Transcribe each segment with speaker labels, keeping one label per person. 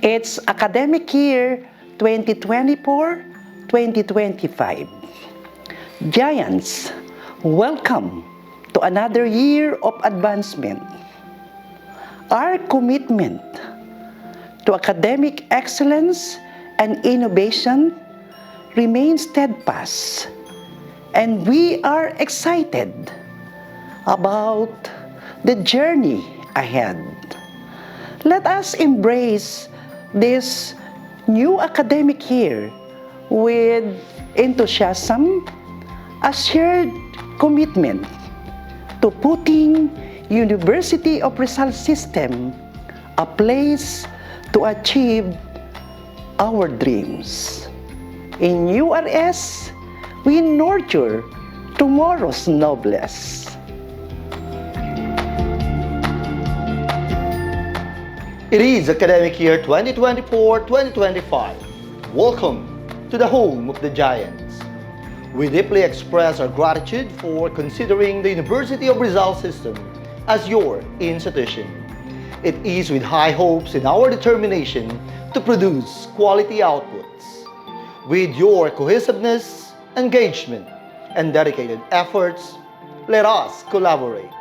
Speaker 1: It's academic year 2024-2025. Giants, welcome to another year of advancement. Our commitment to academic excellence and innovation remains steadfast, and we are excited about the journey ahead. Let us embrace this new academic year with enthusiasm, a shared commitment to putting University of Rizal System a place to achieve our dreams. In URS, we nurture tomorrow's noblesse.
Speaker 2: It is academic year 2024-2025. Welcome to the home of the Giants. We deeply express our gratitude for considering the University of Rizal System as your institution. It is with high hopes in our determination to produce quality outputs. With your cohesiveness, engagement, and dedicated efforts, let us collaborate,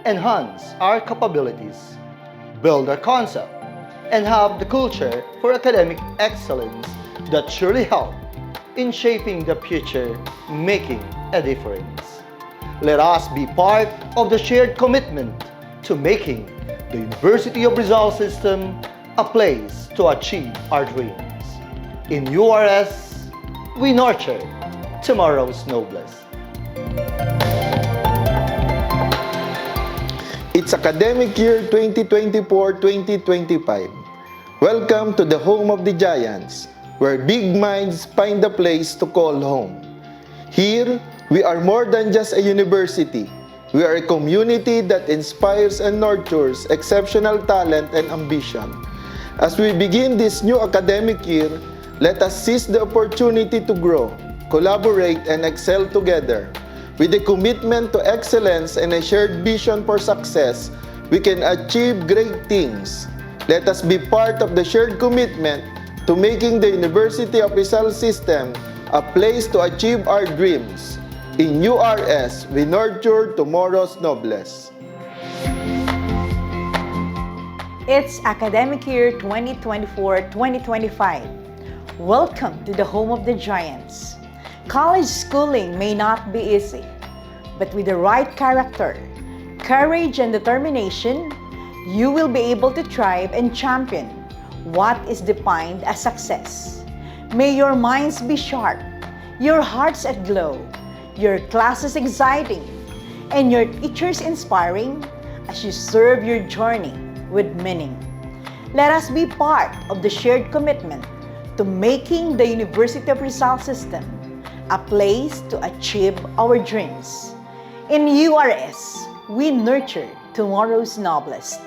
Speaker 2: enhance our capabilities, build our concept, and have the culture for academic excellence that surely help in shaping the future, making a difference. Let us be part of the shared commitment to making the University of Rizal System a place to achieve our dreams. In URS, we nurture tomorrow's noblesse.
Speaker 3: It's academic year 2024-2025. Welcome to the home of the Giants, where big minds find a place to call home. Here, we are more than just a university. We are a community that inspires and nurtures exceptional talent and ambition. As we begin this new academic year, let us seize the opportunity to grow, collaborate, and excel together. With a commitment to excellence and a shared vision for success, we can achieve great things. Let us be part of the shared commitment to making the University of Rizal System a place to achieve our dreams. In URS, we nurture tomorrow's noblesse.
Speaker 4: It's academic year 2024-2025. Welcome to the home of the Giants. College schooling may not be easy, but with the right character, courage, and determination, you will be able to thrive and champion what is defined as success. May your minds be sharp, your hearts aglow, your classes exciting, and your teachers inspiring as you serve your journey with meaning. Let us be part of the shared commitment to making the University of Rizal System a place to achieve our dreams. In URS, we nurture tomorrow's noblest.